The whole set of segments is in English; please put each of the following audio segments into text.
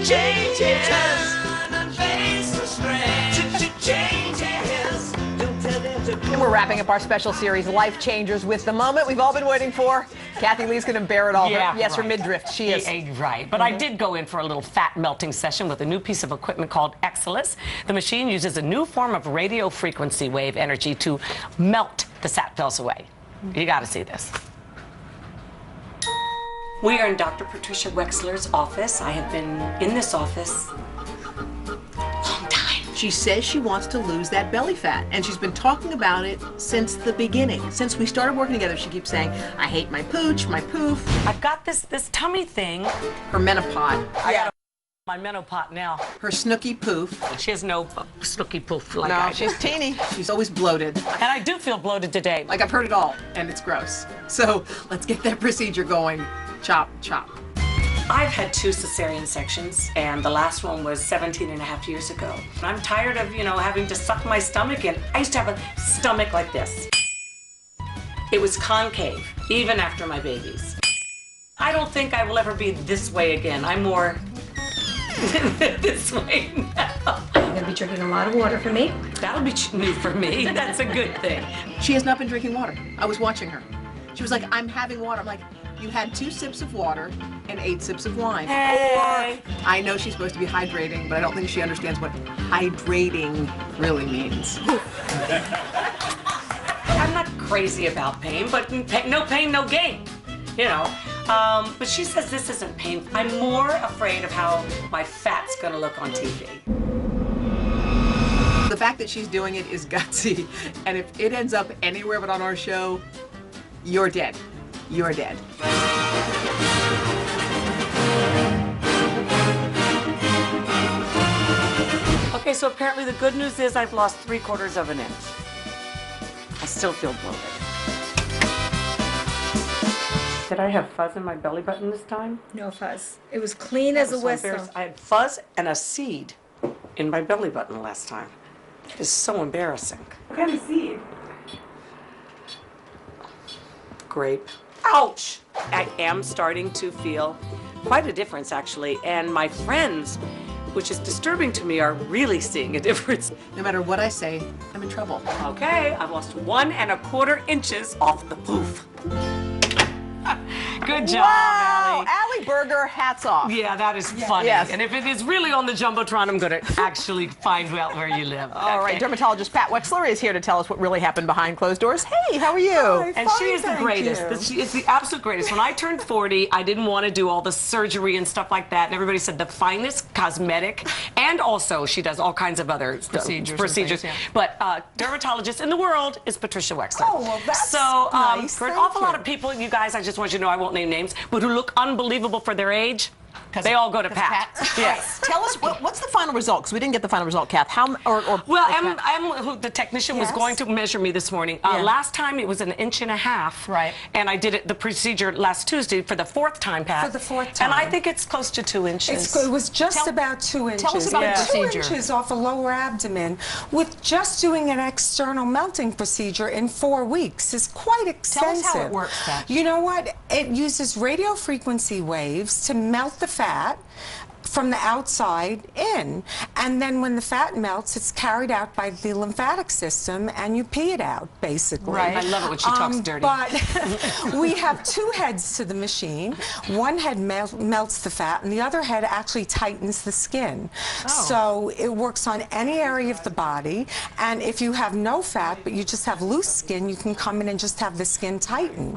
changes. And we're wrapping up our special series, Life Changers, with the moment we've all been waiting for. Kathy Lee's going to bear it all. Yeah, yes, right. her midriff. She is. Right. But I did go in for a little fat melting session with a new piece of equipment called Exilis. The machine uses a new form of radio frequency wave energy to melt the fat cells away. You got to see this. We are in Dr. Patricia Wexler's office. I have been in this office She says she wants to lose that belly fat, and she's been talking about it since the beginning. Since we started working together, she keeps saying, I hate my pooch, my poof. I've got this tummy thing. Her meno-pot. I got my meno-pot now. Her snooky poof. She has no snooky poof like No, I do. she's teeny. She's always bloated. And I do feel bloated today. Like, I've heard it all, and it's gross. So let's get that procedure going. Chop, chop. I've had 2 cesarean sections, and the last one was 17 and a half years ago. And I'm tired of, having to suck my stomach in. I used to have a stomach like this. It was concave, even after my babies. I don't think I will ever be this way again. I'm more this way now. You're gonna be drinking a lot of water for me. That'll be new for me. That's a good thing. She has not been drinking water. I was watching her. She was like, I'm having water. I'm like, you had 2 sips of water and 8 sips of wine. Hey. Or, I know she's supposed to be hydrating, but I don't think she understands what hydrating really means. I'm not crazy about pain, but no pain, no gain. But she says this isn't pain. I'm more afraid of how my fat's gonna look on TV. The fact that she's doing it is gutsy, and if it ends up anywhere but on our show, you're dead. You're dead. Okay, so apparently the good news is I've lost 3/4 of an inch. I still feel bloated. Did I have fuzz in my belly button this time? No fuzz. It was clean as a So whistle. embarrassed. I had fuzz and a seed in my belly button last time. It is so embarrassing. What kind of seed? Grape. Ouch! I am starting to feel quite a difference, actually. And my friends, which is disturbing to me, are really seeing a difference. No matter what I say, I'm in trouble. Okay, I've lost 1 1/4 inches off the poof. Good job, Wow, Allie. Allie Berger, hats off. Yeah, that is funny. Yes. And if it is really on the Jumbotron, I'm going to actually find out where you live. All right, dermatologist Pat Wexler is here to tell us what really happened behind closed doors. Hey, how are you? Hi. And she is the greatest. She is the absolute greatest. When I turned 40, I didn't want to do all the surgery and stuff like that. And everybody said the finest cosmetic. And also, she does all kinds of other procedures. Things, yeah. But dermatologist in the world is Patricia Wexler. Oh, well, that's so, nice. for an Thank awful lot you. of people, you guys, I just want you to know I won't name names, but who look unbelievable for their age, they all go to Pat. Yes. Tell us, what's the final result? Because we didn't get the final result, Kath. Well, the technician was going to measure me this morning. Last time it was 1.5 inches. Right. And I did the procedure last Tuesday for the 4th time, Pat. For the 4th time. And I think it's close to 2 inches. It was just about 2 inches. Tell us about the procedure. 2 inches off a lower abdomen with just doing an external melting procedure in 4 weeks is quite extensive. Tell us how it works, Pat. You know what? It uses radio frequency waves to melt the fat from the outside in, and then when the fat melts, it's carried out by the lymphatic system, and you pee it out, basically. Right. I love it when she talks dirty. But we have 2 heads to the machine. One head melts the fat, and the other head actually tightens the skin. So it works on any area of the body, and if you have no fat, but you just have loose skin, you can come in and just have the skin tighten.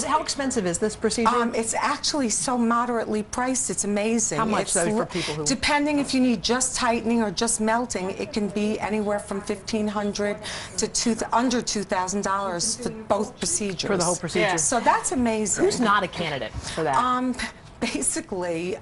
How expensive is this procedure? It's actually so moderately priced, it's amazing. How much, though, for people who... Depending if you need just tightening or just melting, it can be anywhere from $1,500 to under $2,000 for both procedures. For the whole procedure. Yeah. So that's amazing. Who's not a candidate for that? Basically,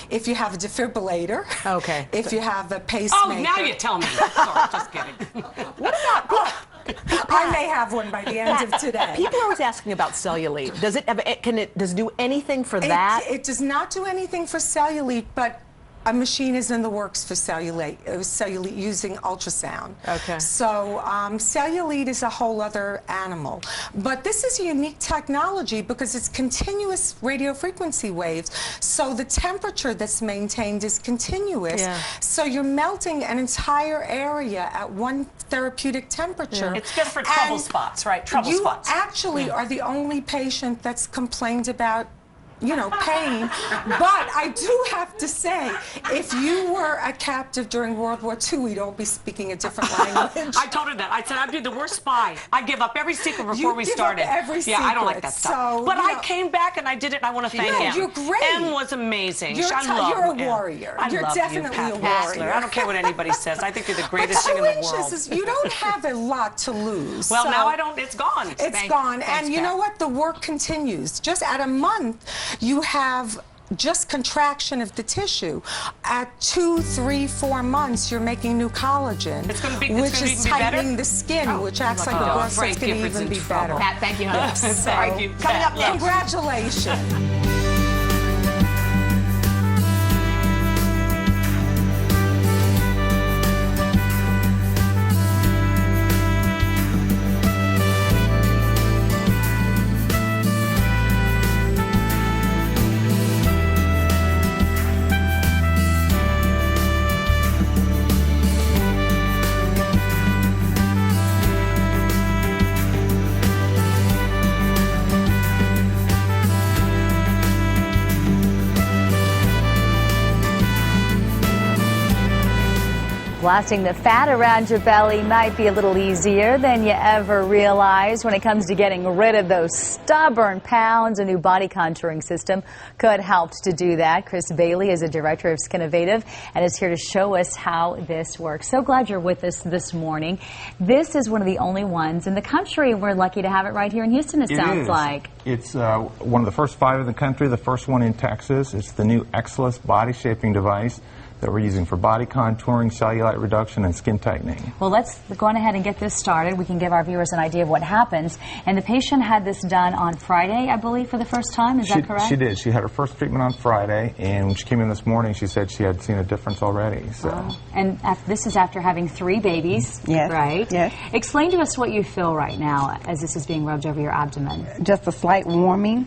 if you have a defibrillator, Okay. if you have a pacemaker. Oh, now you tell me. Sorry, just kidding. What about... I may have one by the end of today. People are always asking about cellulite. Does it do anything for that? It does not do anything for cellulite, but a machine is in the works for cellulite using ultrasound. Okay. So cellulite is a whole other animal. But this is a unique technology because it's continuous radio frequency waves. So the temperature that's maintained is continuous. Yeah. So you're melting an entire area at one therapeutic temperature. It's good for trouble spots, right? Trouble spots. You actually are the only patient that's complained about, you know, pain. But I do have to say, if you were a captive during World War II, we'd all be speaking a different language. I told her that. I said I'd be the worst spy. I'd give up every secret before we give started. Up every yeah, I don't like that stuff. So, but I came back and I did it. And I want to thank him. You're great. M was amazing. You're a warrior. You're definitely you, a warrior. Wexler. I don't care what anybody says. I think you're the greatest thing in the world. Is you don't have a lot to lose. Well, so now I don't. It's gone. It's gone. And you know what? The work continues. Just at a month, you have just contraction of the tissue. At 2, 3, 4 months, you're making new collagen, which is tightening the skin, which acts like a growth, so it's going to even be better. Pat, thank you, honey. Thank you. Coming up next. Congratulations. Blasting the fat around your belly might be a little easier than you ever realized. When it comes to getting rid of those stubborn pounds, a new body contouring system could help to do that. Chris Bailey is a director of Skinnovative and is here to show us how this works. So glad you're with us this morning. This is one of the only ones in the country. We're lucky to have it right here in Houston, it sounds like. It's one of the first 5 in the country, the first one in Texas. It's the new Exilis body shaping device that we're using for body contouring, cellulite reduction, and skin tightening. Well, let's go on ahead and get this started. We can give our viewers an idea of what happens. And the patient had this done on Friday, I believe, for the first time. Is that correct? She did. She had her first treatment on Friday, and when she came in this morning, she said she had seen a difference already. So. Wow. And this is after having 3 babies, yes. right? Yes. Explain to us what you feel right now as this is being rubbed over your abdomen. Just a slight warming.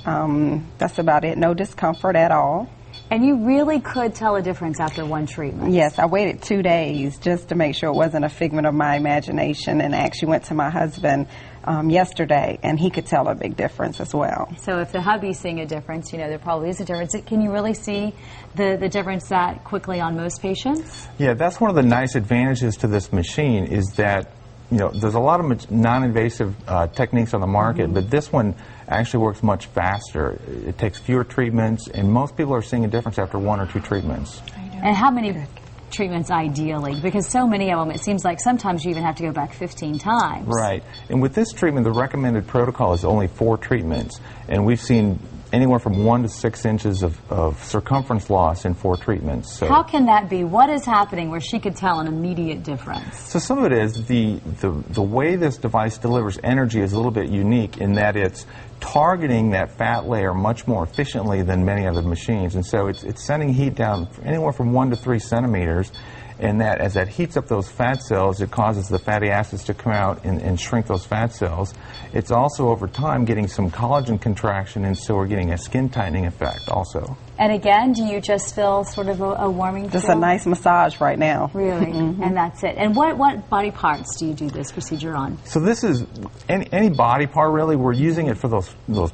That's about it. No discomfort at all. And you really could tell a difference after 1 treatment. Yes, I waited 2 days just to make sure it wasn't a figment of my imagination, and I actually went to my husband yesterday, and he could tell a big difference as well. So if the hubby's seeing a difference, you know, there probably is a difference. Can you really see the difference that quickly on most patients? Yeah, that's one of the nice advantages to this machine is that, you know, there's a lot of non-invasive techniques on the market, but this one actually works much faster. It takes fewer treatments, and most people are seeing a difference after 1 or 2 treatments. And how many treatments ideally? Because so many of them, it seems like sometimes you even have to go back 15 times. Right. And with this treatment, the recommended protocol is only 4 treatments, and we've seen anywhere from 1 to 6 inches of circumference loss in 4 treatments. So how can that be? What is happening where she could tell an immediate difference? So some of it is the way this device delivers energy is a little bit unique in that it's targeting that fat layer much more efficiently than many other machines, and so it's sending heat down anywhere from 1 to 3 centimeters. And that as that heats up those fat cells, it causes the fatty acids to come out and shrink those fat cells. It's also over time getting some collagen contraction, and so we're getting a skin tightening effect also. And again, do you just feel sort of a warming Just feel? a nice massage right now. Really? And that's it. And what body parts do you do this procedure on? So this is any body part really. We're using it for those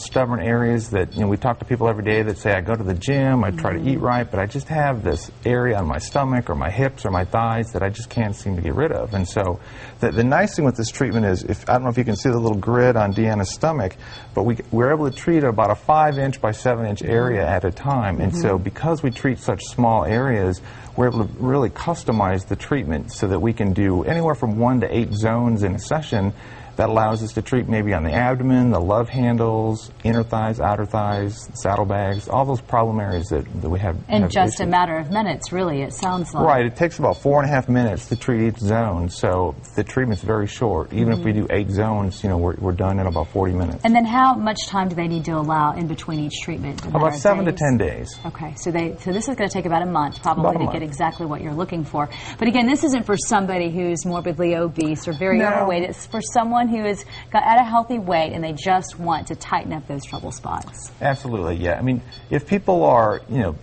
stubborn areas that, you know, we talk to people every day that say, I go to the gym, I try to eat right, but I just have this area on my stomach or my hips or my thighs that I just can't seem to get rid of. And so the nice thing with this treatment is, I don't know if you can see the little grid on Deanna's stomach, but we're able to treat about a 5-inch by 7-inch area at a time. And so because we treat such small areas, we're able to really customize the treatment so that we can do anywhere from 1 to 8 zones in a session That allows us to treat maybe on the abdomen, the love handles, inner thighs, outer thighs, saddlebags, all those problem areas that we have. In have just a issues. matter of minutes, really, it sounds like. Right, it takes about 4.5 minutes to treat each zone, so the treatment's very short. Even if we do 8 zones, you know, we're done in about 40 minutes. And then how much time do they need to allow in between each treatment? About 7 to 10 days. Okay, so this is going to take about a month, probably, About a to month. get exactly what you're looking for. But again, this isn't for somebody who's morbidly obese or very overweight. It's for someone who is at a healthy weight and they just want to tighten up those trouble spots. Absolutely, yeah. I mean, if people are, you know,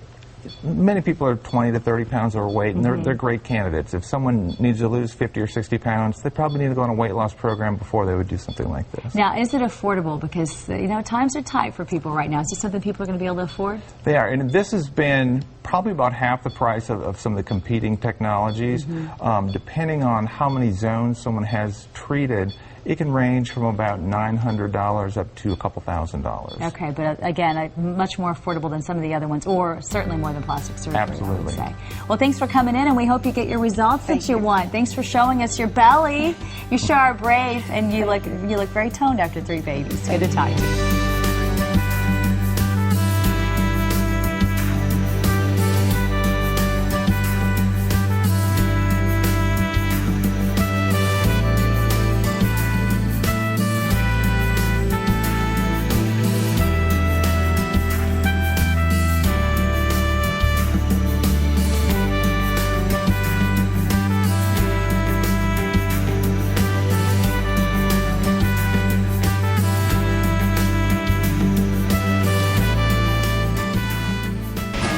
many people are 20 to 30 pounds overweight, and they're great candidates. If someone needs to lose 50 or 60 pounds, they probably need to go on a weight loss program before they would do something like this. Now, is it affordable? Because, you know, times are tight for people right now. Is this something people are going to be able to afford? They are, and this has been probably about half the price of some of the competing technologies. Depending on how many zones someone has treated, it can range from about $900 up to a couple $1,000s. Okay, but again, much more affordable than some of the other ones, or certainly more than plastic surgery, Absolutely. I would say. Well, thanks for coming in, and we hope you get your results that you want. Thanks for showing us your belly. You sure are brave, and you look very toned after 3 babies. Good to talk to you.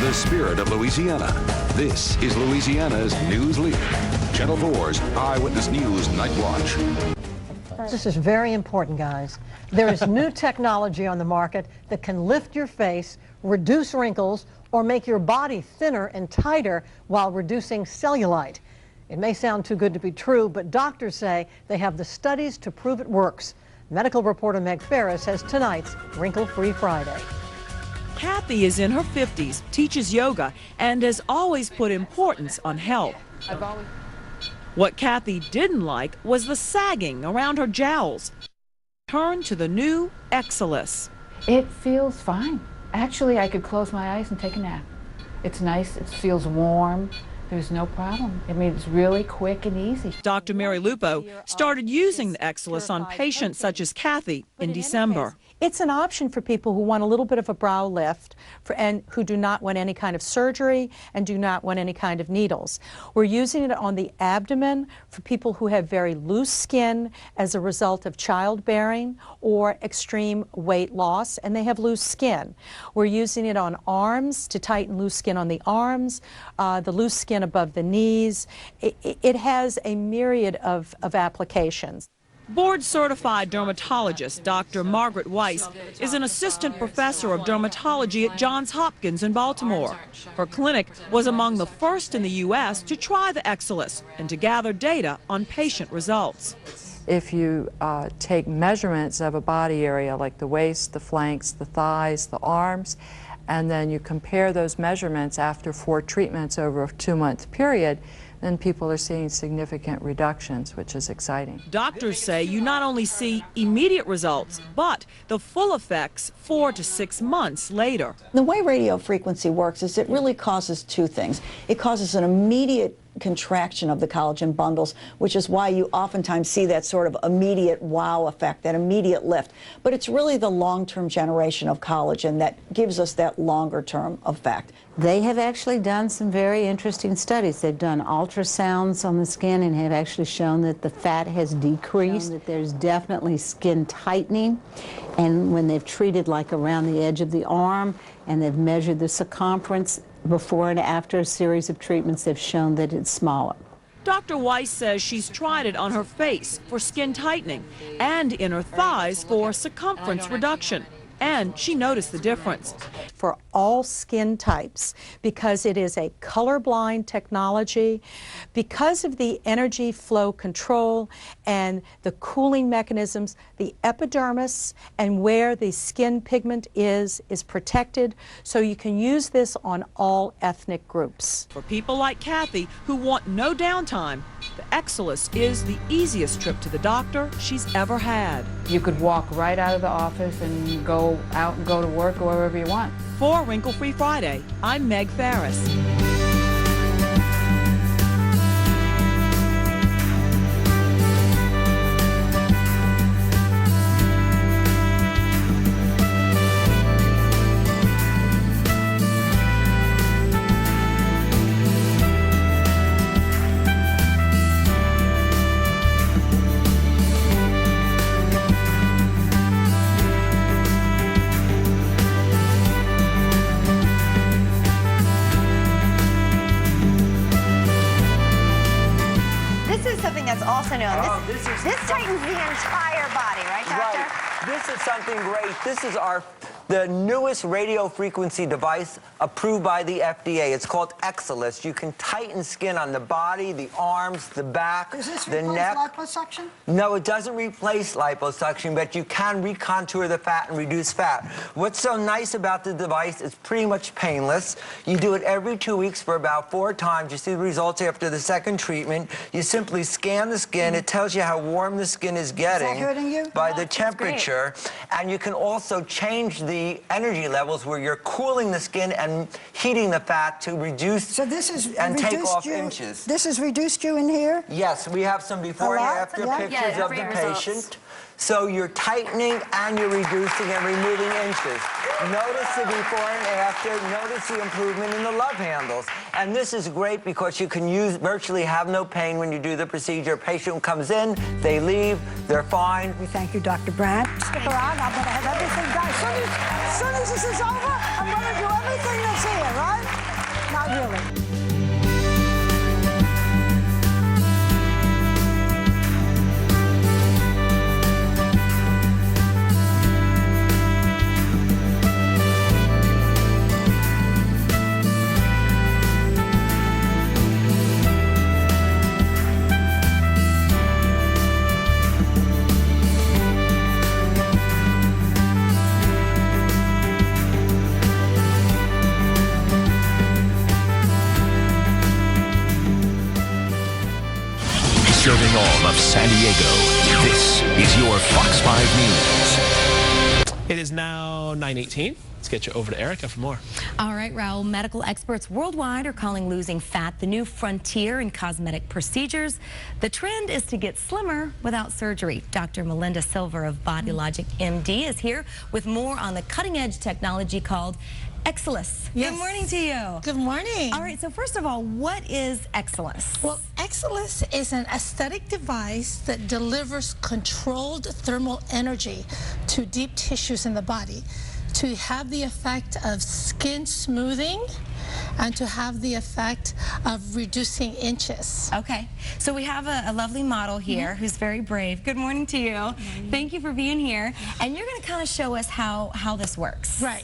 The spirit of Louisiana. This is Louisiana's news leader. Channel 4's Eyewitness News Night Watch. This is very important, guys. There is new technology on the market that can lift your face, reduce wrinkles, or make your body thinner and tighter while reducing cellulite. It may sound too good to be true, but doctors say they have the studies to prove it works. Medical reporter Meg Ferris has tonight's Wrinkle-Free Friday. Kathy is in her 50s, teaches yoga, and has always put importance on health. What Kathy didn't like was the sagging around her jowls. Turn to the new Exilis. It feels fine. Actually, I could close my eyes and take a nap. It's nice, it feels warm, there's no problem. I mean, it's really quick and easy. Dr. Mary Lupo started using the Exilis on patients such as Kathy in December. It's an option for people who want a little bit of a brow lift and who do not want any kind of surgery and do not want any kind of needles. We're using it on the abdomen for people who have very loose skin as a result of childbearing or extreme weight loss, and they have loose skin. We're using it on arms to tighten loose skin on the arms, the loose skin above the knees. It has a myriad of applications. Board-certified dermatologist Dr. Margaret Weiss is an assistant professor of dermatology at Johns Hopkins in Baltimore. Her clinic was among the first in the U.S. to try the Exilis and to gather data on patient results. If you take measurements of a body area like the waist, the flanks, the thighs, the arms, and then you compare those measurements after 4 treatments over a 2-month period, then people are seeing significant reductions, which is exciting. Doctors say you not only see immediate results, but the full effects 4 to 6 months later. The way radiofrequency works is it really causes 2 things. It causes an immediate contraction of the collagen bundles, which is why you oftentimes see that sort of immediate wow effect, that immediate lift. But it's really the long-term generation of collagen that gives us that longer-term effect. They have actually done some very interesting studies. They've done ultrasounds on the skin and have actually shown that the fat has decreased, that there's definitely skin tightening. And when they've treated like around the edge of the arm and they've measured the circumference before and after a series of treatments, they've shown that it's smaller. Dr. Weiss says she's tried it on her face for skin tightening and in her thighs for circumference reduction. and she noticed the difference. For all skin types, because it is a colorblind technology, because of the energy flow control and the cooling mechanisms, the epidermis and where the skin pigment is protected, so you can use this on all ethnic groups. For people like Kathy who want no downtime, the Exilis is the easiest trip to the doctor she's ever had. You could walk right out of the office and go out and go to work or wherever you want. For Wrinkle Free Friday, I'm Meg Farris. That's also known. This tightens the entire body, right, Doctor? Right. This is something great. This is the newest radio frequency device approved by the FDA. It's called Exilis. You can tighten skin on the body, the arms, the back, the neck. Does this replace liposuction? No, it doesn't replace liposuction, but you can recontour the fat and reduce fat. What's so nice about the device, it's pretty much painless. You do it every 2 weeks for about 4 times. You see the results after the second treatment. You simply scan the skin. It tells you how warm the skin is getting by the temperature. And you can also change the energy levels where you're cooling the skin and heating the fat to reduce and take off inches. This has reduced you in here? Yes, we have some before and after pictures of the patient. So you're tightening and you're reducing and removing inches. Notice the before and after. Notice the improvement in the love handles. And this is great because you can virtually have no pain when you do the procedure. A patient comes in, they leave, they're fine. We thank you, Dr. Brandt. Stick around. I'm going to have everything done. As soon as this is over, I'm going to do everything that's here, right? Not really. Serving all of San Diego, this is your Fox 5 News. It is now 9:18. Let's get you over to Erica for more. All right, Raul. Medical experts worldwide are calling losing fat the new frontier in cosmetic procedures. The trend is to get slimmer without surgery. Dr. Melinda Silver of Body Logic MD is here with more on the cutting-edge technology called Exilis. Yes. Good morning to you. Good morning. All right, so first of all, what is Exilis? Well, Exilis is an aesthetic device that delivers controlled thermal energy to deep tissues in the body to have the effect of skin smoothing and to have the effect of reducing inches. Okay, so we have a lovely model here who's very brave. Good morning to you. Thank you for being here. And you're going to kind of show us how this works. Right.